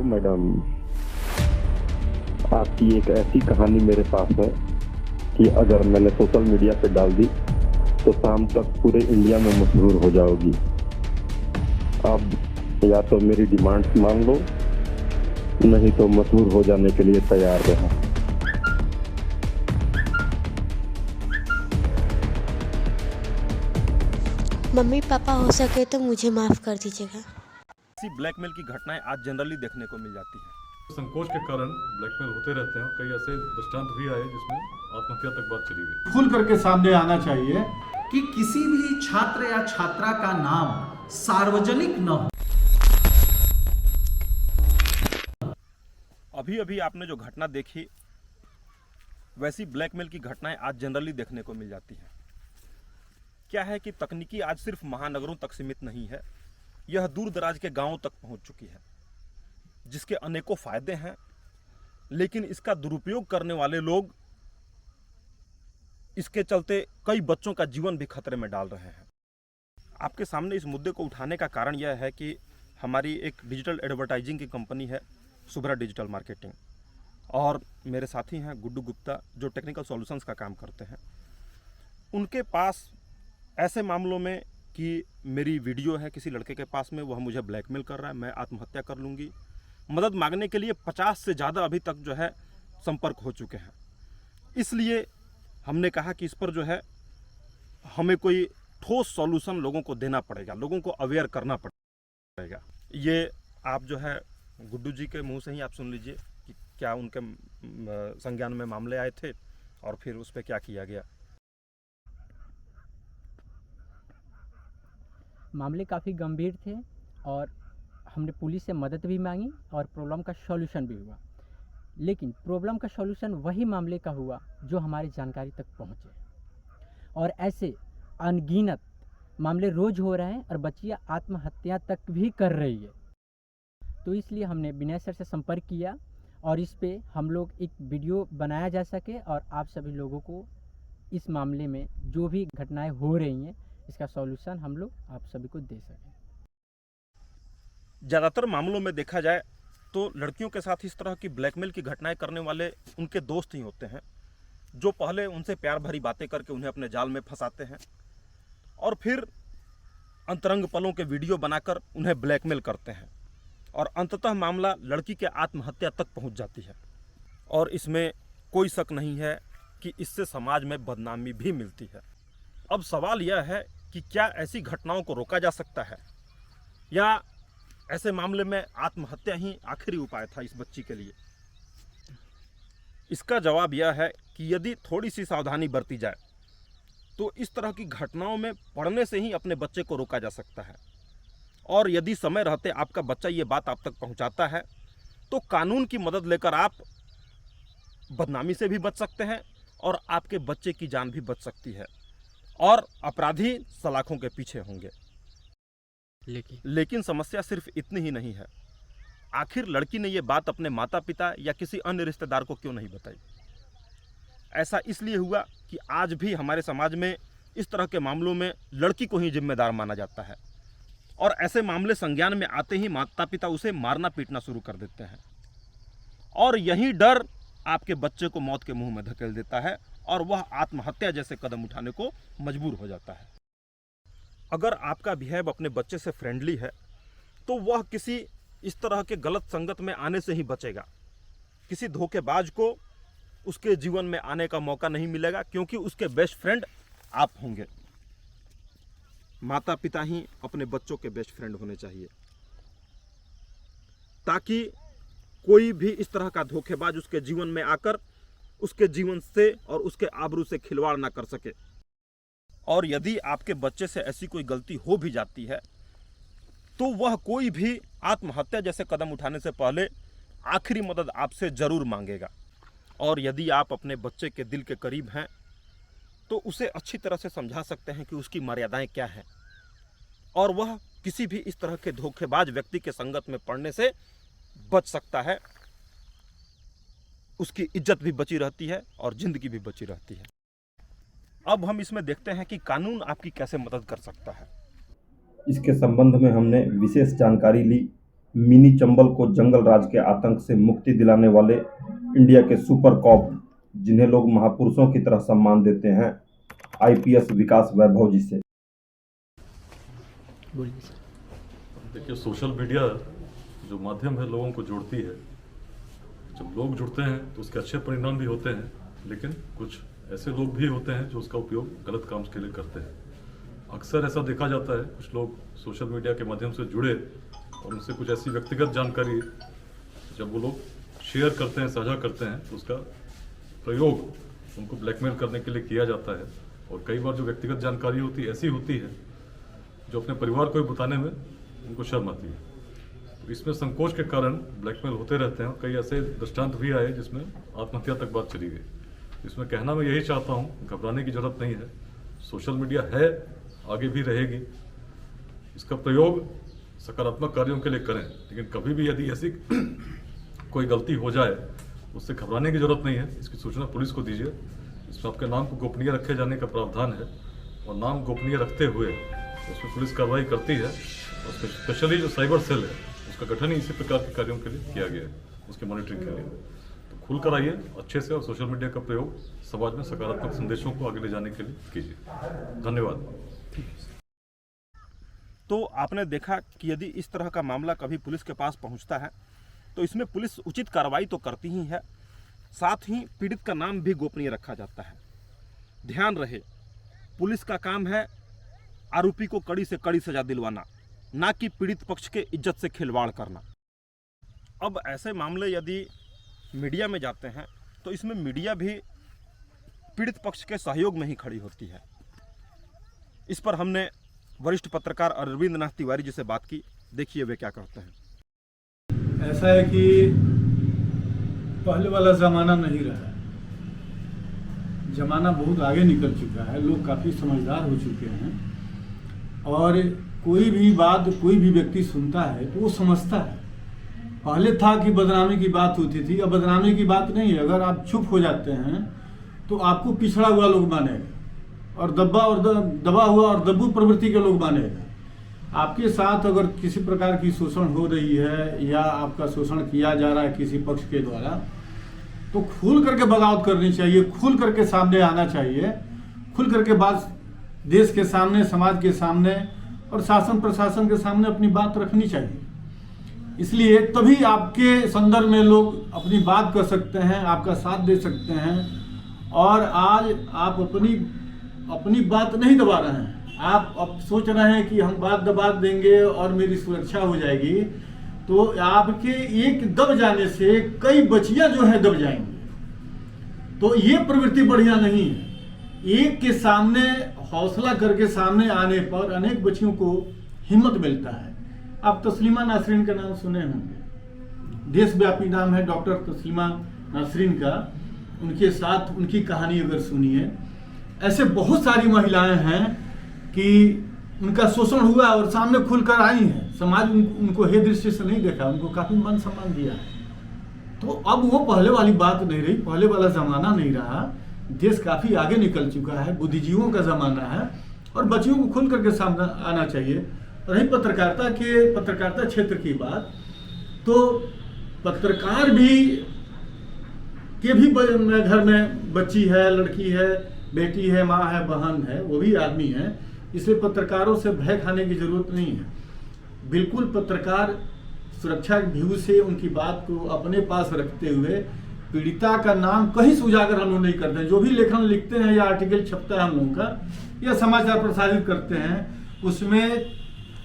Madam, आपकी एक ऐसी कहानी मेरे पास है कि अगर मैंने सोशल मीडिया पे डाल दी तो शाम तक पूरे इंडिया में मशहूर हो जाओगी। अब या तो मेरी डिमांड्स मान लो, नहीं तो मशहूर हो जाने के लिए तैयार रहो। मम्मी पापा हो सके तो मुझे माफ़ कर दीजिएगा। ऐसी ब्लैकमेल की घटनाएं आज जनरली देखने को मिल जाती हैं। संकोच के कारण ब्लैकमेल होते रहते हैं। कई ऐसे दृष्टांत भी आए जिसमें आत्महत्या तक बात चली गई। खुल करके सामने आना चाहिए कि किसी भी छात्र या छात्रा का नाम सार्वजनिक न हो। अभी अभी आपने जो घटना देखी, वैसी ब्लैकमेल की घटनाएं आज जनरली देखने को मिल जाती हैं। क्या है कि तकनीकी आज सिर्फ महानगरों तक सीमित नहीं है, यह दूर दराज के गांवों तक पहुंच चुकी है, जिसके अनेकों फायदे हैं, लेकिन इसका दुरुपयोग करने वाले लोग इसके चलते कई बच्चों का जीवन भी खतरे में डाल रहे हैं। आपके सामने इस मुद्दे को उठाने का कारण यह है कि हमारी एक डिजिटल एडवर्टाइजिंग की कंपनी है, शुभ्रा डिजिटल मार्केटिंग, और मेरे साथी हैं गुड्डू गुप्ता, जो टेक्निकल सॉल्यूशंस का काम करते हैं। उनके पास ऐसे मामलों में कि मेरी वीडियो है किसी लड़के के पास में, वह मुझे ब्लैकमेल कर रहा है, मैं आत्महत्या कर लूँगी, मदद मांगने के लिए 50 से ज़्यादा अभी तक जो है संपर्क हो चुके हैं। इसलिए हमने कहा कि इस पर जो है हमें कोई ठोस सॉल्यूशन लोगों को देना पड़ेगा, लोगों को अवेयर करना पड़ेगा। ये आप जो है गुड्डू जी के मुंह से ही आप सुन लीजिए कि क्या उनके संज्ञान में मामले आए थे और फिर उस पर क्या किया गया। मामले काफ़ी गंभीर थे और हमने पुलिस से मदद भी मांगी और प्रॉब्लम का सॉल्यूशन भी हुआ। लेकिन प्रॉब्लम का सॉल्यूशन वही मामले का हुआ जो हमारी जानकारी तक पहुँचे, और ऐसे अनगिनत मामले रोज़ हो रहे हैं और बच्चियाँ आत्महत्या तक भी कर रही है। तो इसलिए हमने विनय सर से संपर्क किया और इस पे हम लोग एक वीडियो बनाया जा सके और आप सभी लोगों को इस मामले में जो भी घटनाएं हो रही हैं इसका सॉल्यूशन हम लोग आप सभी को दे सकें। ज़्यादातर मामलों में देखा जाए तो लड़कियों के साथ इस तरह की ब्लैकमेल की घटनाएं करने वाले उनके दोस्त ही होते हैं, जो पहले उनसे प्यार भरी बातें करके उन्हें अपने जाल में फंसाते हैं और फिर अंतरंग पलों के वीडियो बनाकर उन्हें ब्लैकमेल करते हैं, और अंततः मामला लड़की के आत्महत्या तक पहुंच जाती है। और इसमें कोई शक नहीं है कि इससे समाज में बदनामी भी मिलती है। अब सवाल यह है कि क्या ऐसी घटनाओं को रोका जा सकता है, या ऐसे मामले में आत्महत्या ही आखिरी उपाय था इस बच्ची के लिए। इसका जवाब यह है कि यदि थोड़ी सी सावधानी बरती जाए तो इस तरह की घटनाओं में पड़ने से ही अपने बच्चे को रोका जा सकता है। और यदि समय रहते आपका बच्चा ये बात आप तक पहुंचाता है तो कानून की मदद लेकर आप बदनामी से भी बच सकते हैं और आपके बच्चे की जान भी बच सकती है, और अपराधी सलाखों के पीछे होंगे। लेकिन समस्या सिर्फ इतनी ही नहीं है। आखिर लड़की ने ये बात अपने माता पिता या किसी अन्य रिश्तेदार को क्यों नहीं बताई? ऐसा इसलिए हुआ कि आज भी हमारे समाज में इस तरह के मामलों में लड़की को ही जिम्मेदार माना जाता है, और ऐसे मामले संज्ञान में आते ही माता पिता उसे मारना पीटना शुरू कर देते हैं, और यही डर आपके बच्चे को मौत के मुंह में धकेल देता है और वह आत्महत्या जैसे कदम उठाने को मजबूर हो जाता है। अगर आपका बिहेव अपने बच्चे से फ्रेंडली है तो वह किसी इस तरह के गलत संगत में आने से ही बचेगा। किसी धोखेबाज को उसके जीवन में आने का मौका नहीं मिलेगा, क्योंकि उसके बेस्ट फ्रेंड आप होंगे। माता पिता ही अपने बच्चों के बेस्ट फ्रेंड होने चाहिए, ताकि कोई भी इस तरह का धोखेबाज उसके जीवन में आकर उसके जीवन से और उसके आबरू से खिलवाड़ ना कर सके। और यदि आपके बच्चे से ऐसी कोई गलती हो भी जाती है तो वह कोई भी आत्महत्या जैसे कदम उठाने से पहले आखिरी मदद आपसे जरूर मांगेगा। और यदि आप अपने बच्चे के दिल के करीब हैं तो उसे अच्छी तरह से समझा सकते हैं कि उसकी मर्यादाएं क्या हैं, और वह किसी भी इस तरह के धोखेबाज व्यक्ति के संगत में पड़ने से बच सकता है। उसकी इज्जत भी बची रहती है और जिंदगी भी बची रहती है। अब हम इसमें देखते हैं कि कानून आपकी कैसे मदद कर सकता है। इसके संबंध में हमने विशेष जानकारी ली मिनी चंबल को जंगल राज के आतंक से मुक्ति दिलाने वाले इंडिया के सुपर कॉप, जिन्हें लोग महापुरुषों की तरह सम्मान देते हैं, आईपीएस विकास वैभव जी से। देखिए, सोशल मीडिया जो माध्यम है लोगों को जोड़ती है। जब लोग जुड़ते हैं तो उसके अच्छे परिणाम भी होते हैं, लेकिन कुछ ऐसे लोग भी होते हैं जो उसका उपयोग गलत काम के लिए करते हैं। अक्सर ऐसा देखा जाता है, कुछ लोग सोशल मीडिया के माध्यम से जुड़े और उनसे कुछ ऐसी व्यक्तिगत जानकारी जब वो लोग शेयर करते हैं, साझा करते हैं, तो उसका प्रयोग उनको ब्लैकमेल करने के लिए किया जाता है। और कई बार जो व्यक्तिगत जानकारी होती है ऐसी होती है जो अपने परिवार को भी बताने में उनको शर्म आती है। तो इसमें संकोच के कारण ब्लैकमेल होते रहते हैं। कई ऐसे दृष्टांत भी आए जिसमें आत्महत्या तक बात चली गई। इसमें कहना मैं यही चाहता हूँ, घबराने की जरूरत नहीं है। सोशल मीडिया है, आगे भी रहेगी। इसका प्रयोग सकारात्मक कार्यों के लिए करें, लेकिन कभी भी यदि ऐसी कोई गलती हो जाए उससे घबराने की जरूरत नहीं है। इसकी सूचना पुलिस को दीजिए। इसमें आपके नाम को गोपनीय रखे जाने का प्रावधान है और नाम गोपनीय रखते हुए उसमें पुलिस कार्रवाई करती है। और स्पेशली जो साइबर सेल है उसका गठन ही इसी प्रकार के कार्यों के लिए किया गया है, उसके मॉनिटरिंग के लिए। तो खुलकर आइए अच्छे से और सोशल मीडिया का प्रयोग समाज में सकारात्मक संदेशों को आगे ले जाने के लिए कीजिए। धन्यवाद। तो आपने देखा कि यदि इस तरह का मामला कभी पुलिस के पास पहुंचता है तो इसमें पुलिस उचित कार्रवाई तो करती ही है, साथ ही पीड़ित का नाम भी गोपनीय रखा जाता है। ध्यान रहे, पुलिस का काम है आरोपी को कड़ी से कड़ी सजा दिलवाना, ना कि पीड़ित पक्ष के इज्जत से खिलवाड़ करना। अब ऐसे मामले यदि मीडिया में जाते हैं तो इसमें मीडिया भी पीड़ित पक्ष के सहयोग में ही खड़ी होती है। इस पर हमने वरिष्ठ पत्रकार अरविंद नाथ तिवारी जी से बात की। देखिए वे क्या कहते हैं। ऐसा है कि पहले वाला ज़माना नहीं रहा। ज़माना बहुत आगे निकल चुका है, लोग काफ़ी समझदार हो चुके हैं और कोई भी बात कोई भी व्यक्ति सुनता है तो वो समझता है। पहले था कि बदनामी की बात होती थी, अब बदनामी की बात नहीं है। अगर आप चुप हो जाते हैं तो आपको पिछड़ा हुआ लोग मानेगा और दबा हुआ और दब्बू प्रवृत्ति के लोग मानेगा। आपके साथ अगर किसी प्रकार की शोषण हो रही है या आपका शोषण किया जा रहा है किसी पक्ष के द्वारा, तो खुल करके बगावत करनी चाहिए, खुल करके सामने आना चाहिए, खुल करके बात देश के सामने, समाज के सामने और शासन प्रशासन के सामने अपनी बात रखनी चाहिए। इसलिए तभी आपके संदर्भ में लोग अपनी बात कर सकते हैं, आपका साथ दे सकते हैं। और आज आप अपनी बात नहीं दबा रहे हैं। आप अब सोच रहे हैं कि हम बात दबा देंगे और मेरी सुरक्षा हो जाएगी, तो आपके एक दब जाने से कई बच्चियां जो है दब जाएंगी। तो ये प्रवृत्ति बढ़िया नहीं है। एक के सामने हौसला करके सामने आने पर अनेक बच्चियों को हिम्मत मिलता है। आप तस्लीमा नासरीन का नाम सुने होंगे, देशव्यापी नाम है डॉक्टर तस्लीमा नासरीन का। उनके साथ उनकी कहानी अगर सुनिए, ऐसे बहुत सारी महिलाएं हैं कि उनका शोषण हुआ और सामने खुलकर आई हैं। समाज उनको हे दृष्टि से नहीं देखा, उनको काफी मान सम्मान दिया है। तो अब वो पहले वाली बात नहीं रही, पहले वाला जमाना नहीं रहा। देश काफी आगे निकल चुका है, बुद्धिजीवियों का जमाना है और बच्चियों को खुल करके सामने आना चाहिए। रही पत्रकारिता क्षेत्र की बात, तो पत्रकार के भी घर में बच्ची है, लड़की है, बेटी है, माँ है, बहन है, वो भी आदमी है। इसलिए पत्रकारों से भय खाने की जरूरत नहीं है। बिल्कुल पत्रकार सुरक्षा के व्यू से उनकी बात को अपने पास रखते हुए पीड़िता का नाम कहीं से उजागर हम लोग नहीं करते हैं। जो भी लेखन लिखते हैं या आर्टिकल छपता है हम लोगों का या समाचार प्रसारित करते हैं, उसमें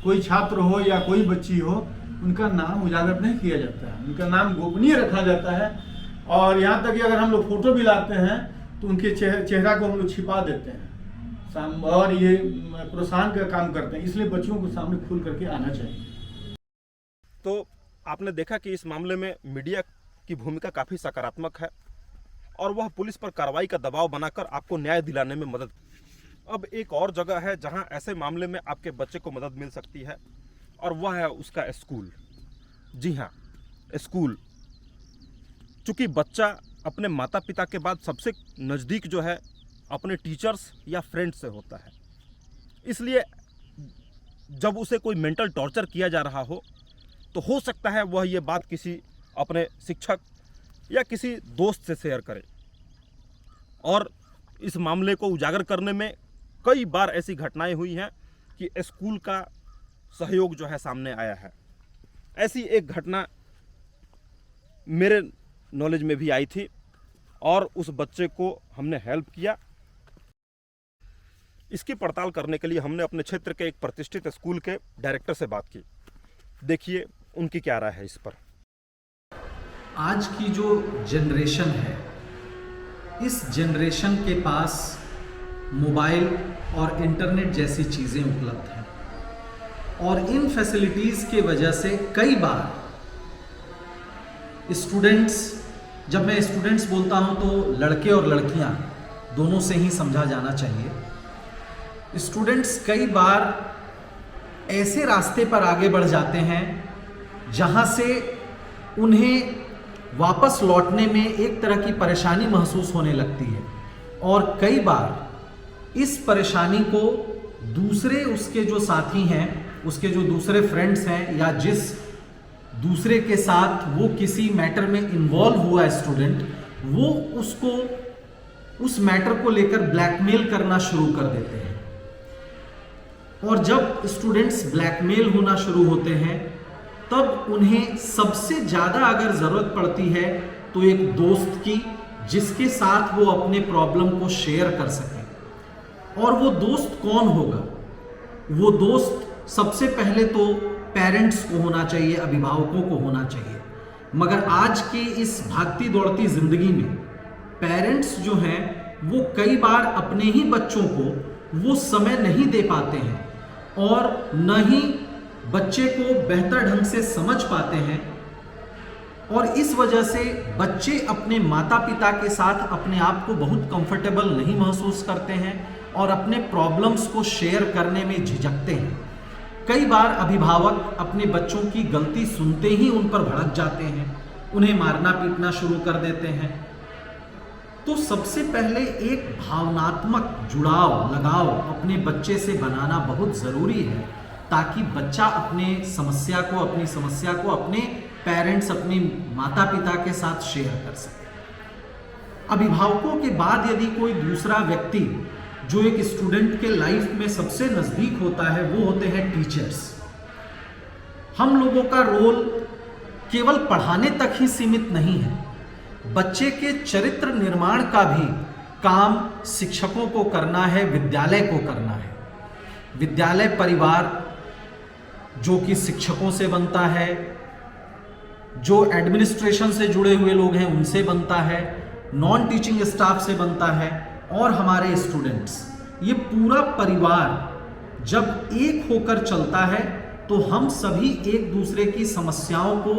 कोई छात्र हो या कोई बच्ची हो, उनका नाम उजागर नहीं किया जाता है, उनका नाम गोपनीय रखा जाता है। और यहाँ तक कि अगर हम लोग फोटो भी लाते हैं तो उनके चेहरा को हम लोग छिपा देते हैं और ये प्रोत्साहन का काम करते हैं। इसलिए बच्चों को सामने खुल करके आना चाहिए। तो आपने देखा कि इस मामले में मीडिया की भूमिका काफ़ी सकारात्मक है और वह पुलिस पर कार्रवाई का दबाव बनाकर आपको न्याय दिलाने में मदद। अब एक और जगह है जहां ऐसे मामले में आपके बच्चे को मदद मिल सकती है और वह है उसका स्कूल। जी हाँ, स्कूल। चूँकि बच्चा अपने माता पिता के बाद सबसे नज़दीक जो है अपने टीचर्स या फ्रेंड से होता है, इसलिए जब उसे कोई मेंटल टॉर्चर किया जा रहा हो तो हो सकता है वह ये बात किसी अपने शिक्षक या किसी दोस्त से शेयर करे। और इस मामले को उजागर करने में कई बार ऐसी घटनाएं हुई हैं कि स्कूल का सहयोग जो है सामने आया है। ऐसी एक घटना मेरे नॉलेज में भी आई थी और उस बच्चे को हमने हेल्प किया। इसकी पड़ताल करने के लिए हमने अपने क्षेत्र के एक प्रतिष्ठित स्कूल के डायरेक्टर से बात की। देखिए उनकी क्या राय है इस पर। आज की जो जनरेशन है, इस जनरेशन के पास मोबाइल और इंटरनेट जैसी चीज़ें उपलब्ध हैं और इन फैसिलिटीज़ के वजह से कई बार स्टूडेंट्स, जब मैं स्टूडेंट्स बोलता हूं तो लड़के और लड़कियां दोनों से ही समझा जाना चाहिए, स्टूडेंट्स कई बार ऐसे रास्ते पर आगे बढ़ जाते हैं जहां से उन्हें वापस लौटने में एक तरह की परेशानी महसूस होने लगती है और कई बार इस परेशानी को दूसरे उसके जो साथी हैं, उसके जो दूसरे फ्रेंड्स हैं या जिस दूसरे के साथ वो किसी मैटर में इन्वॉल्व हुआ स्टूडेंट, वो उसको उस मैटर को लेकर ब्लैकमेल करना शुरू कर देते हैं। और जब स्टूडेंट्स ब्लैकमेल होना शुरू होते हैं तब उन्हें सबसे ज़्यादा अगर ज़रूरत पड़ती है तो एक दोस्त की, जिसके साथ वो अपने प्रॉब्लम को शेयर कर सकें। और वो दोस्त कौन होगा? वो दोस्त सबसे पहले तो पेरेंट्स को होना चाहिए, अभिभावकों को होना चाहिए। मगर आज की इस भागती दौड़ती जिंदगी में पेरेंट्स जो हैं वो कई बार अपने ही बच्चों को वो समय नहीं दे पाते हैं और न ही बच्चे को बेहतर ढंग से समझ पाते हैं और इस वजह से बच्चे अपने माता पिता के साथ अपने आप को बहुत कंफर्टेबल नहीं महसूस करते हैं और अपने प्रॉब्लम्स को शेयर करने में झिझकते हैं। कई बार अभिभावक अपने बच्चों की गलती सुनते ही उन पर भड़क जाते हैं, उन्हें मारना पीटना शुरू कर देते हैं। तो सबसे पहले एक भावनात्मक जुड़ाव, लगाव अपने बच्चे से बनाना बहुत ज़रूरी है ताकि बच्चा अपनी समस्या को अपने पेरेंट्स, अपने माता पिता के साथ शेयर कर सके। अभिभावकों के बाद यदि कोई दूसरा व्यक्ति जो एक स्टूडेंट के लाइफ में सबसे नज़दीक होता है वो होते हैं टीचर्स। हम लोगों का रोल केवल पढ़ाने तक ही सीमित नहीं है, बच्चे के चरित्र निर्माण का भी काम शिक्षकों को करना है, विद्यालय को करना है। विद्यालय परिवार जो कि शिक्षकों से बनता है, जो एडमिनिस्ट्रेशन से जुड़े हुए लोग हैं उनसे बनता है, नॉन टीचिंग स्टाफ से बनता है और हमारे स्टूडेंट्स, ये पूरा परिवार जब एक होकर चलता है तो हम सभी एक दूसरे की समस्याओं को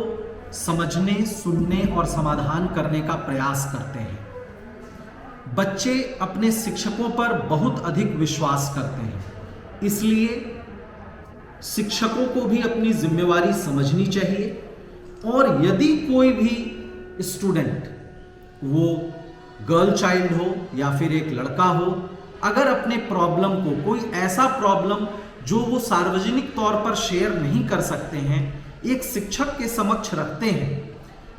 समझने, सुनने और समाधान करने का प्रयास करते हैं। बच्चे अपने शिक्षकों पर बहुत अधिक विश्वास करते हैं, इसलिए शिक्षकों को भी अपनी जिम्मेवारी समझनी चाहिए। और यदि कोई भी स्टूडेंट, वो गर्ल चाइल्ड हो या फिर एक लड़का हो, अगर अपने प्रॉब्लम को, कोई ऐसा प्रॉब्लम जो वो सार्वजनिक तौर पर शेयर नहीं कर सकते हैं, एक शिक्षक के समक्ष रखते हैं,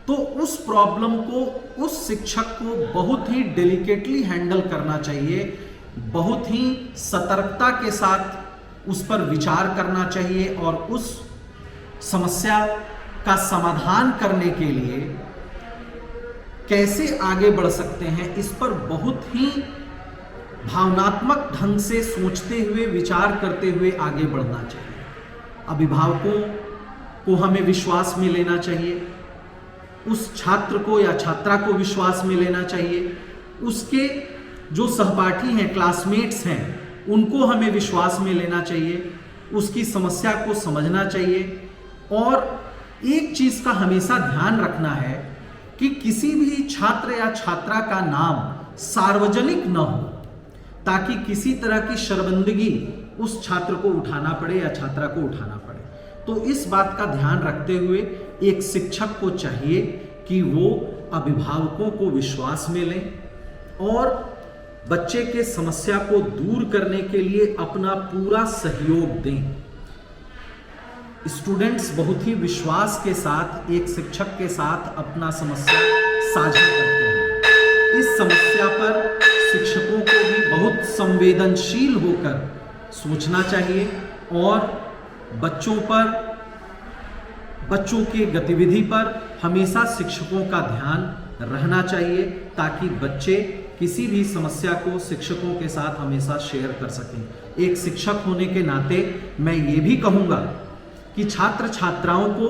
तो उस प्रॉब्लम को उस शिक्षक को बहुत ही डेलिकेटली हैंडल करना चाहिए, बहुत ही सतर्कता के साथ उस पर विचार करना चाहिए और उस समस्या का समाधान करने के लिए कैसे आगे बढ़ सकते हैं, इस पर बहुत ही भावनात्मक ढंग से सोचते हुए, विचार करते हुए आगे बढ़ना चाहिए। अभिभावकों को हमें विश्वास में लेना चाहिए, उस छात्र को या छात्रा को विश्वास में लेना चाहिए, उसके जो सहपाठी हैं, क्लासमेट्स हैं, उनको हमें विश्वास में लेना चाहिए, उसकी समस्या को समझना चाहिए। और एक चीज़ का हमेशा ध्यान रखना है कि किसी भी छात्र या छात्रा का नाम सार्वजनिक न हो, ताकि किसी तरह की शर्मिंदगी उस छात्र को उठाना पड़े या छात्रा को उठाना पड़े। तो इस बात का ध्यान रखते हुए एक शिक्षक को चाहिए कि वो अभिभावकों को विश्वास में लें और बच्चे के समस्या को दूर करने के लिए अपना पूरा सहयोग दें। स्टूडेंट्स बहुत ही विश्वास के साथ एक शिक्षक के साथ अपना समस्या साझा करते हैं। इस समस्या पर शिक्षकों को भी बहुत संवेदनशील होकर सोचना चाहिए और बच्चों की गतिविधि पर हमेशा शिक्षकों का ध्यान रहना चाहिए, ताकि बच्चे किसी भी समस्या को शिक्षकों के साथ हमेशा शेयर कर सकें। एक शिक्षक होने के नाते मैं ये भी कहूँगा कि छात्र छात्राओं को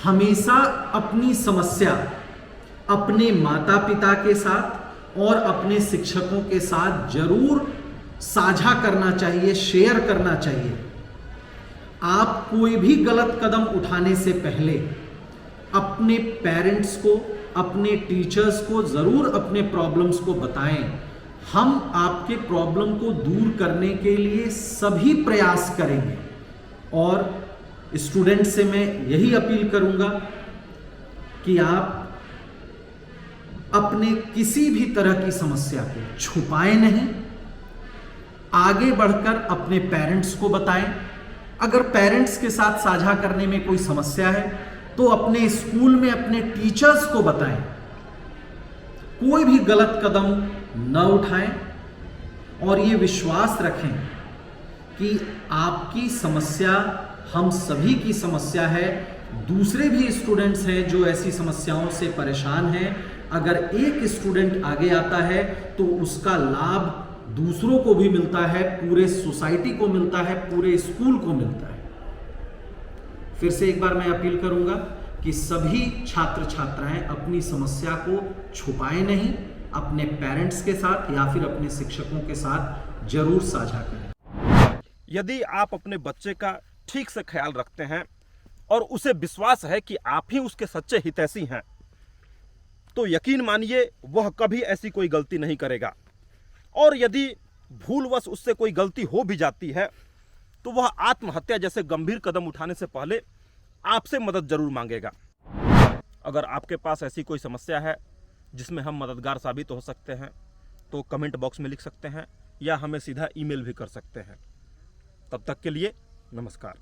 हमेशा अपनी समस्या अपने माता पिता के साथ और अपने शिक्षकों के साथ जरूर साझा करना चाहिए, शेयर करना चाहिए। आप कोई भी गलत कदम उठाने से पहले अपने पेरेंट्स को, अपने टीचर्स को जरूर अपने प्रॉब्लम्स को बताएं। हम आपके प्रॉब्लम को दूर करने के लिए सभी प्रयास करेंगे। और स्टूडेंट से मैं यही अपील करूंगा कि आप अपने किसी भी तरह की समस्या को छुपाएं नहीं, आगे बढ़कर अपने पेरेंट्स को बताएं। अगर पेरेंट्स के साथ साझा करने में कोई समस्या है तो अपने स्कूल में अपने टीचर्स को बताएं। कोई भी गलत कदम न उठाएं और ये विश्वास रखें कि आपकी समस्या हम सभी की समस्या है। दूसरे भी स्टूडेंट्स हैं जो ऐसी समस्याओं से परेशान हैं। अगर एक स्टूडेंट आगे आता है तो उसका लाभ दूसरों को भी मिलता है, पूरे सोसाइटी को मिलता है, पूरे स्कूल को मिलता है। फिर से एक बार मैं अपील करूंगा कि सभी छात्र छात्राएं अपनी समस्या को छुपाएं नहीं, अपने पेरेंट्स के साथ या फिर अपने शिक्षकों के साथ जरूर साझा करें। यदि आप अपने बच्चे का ठीक से ख्याल रखते हैं और उसे विश्वास है कि आप ही उसके सच्चे हितैषी हैं, तो यकीन मानिए वह कभी ऐसी कोई गलती नहीं करेगा। और यदि भूलवश उससे कोई गलती हो भी जाती है तो वह आत्महत्या जैसे गंभीर कदम उठाने से पहले आपसे मदद जरूर मांगेगा। अगर आपके पास ऐसी कोई समस्या है जिसमें हम मददगार साबित हो सकते हैं तो कमेंट बॉक्स में लिख सकते हैं या हमें सीधा ईमेल भी कर सकते हैं। तब तक के लिए नमस्कार।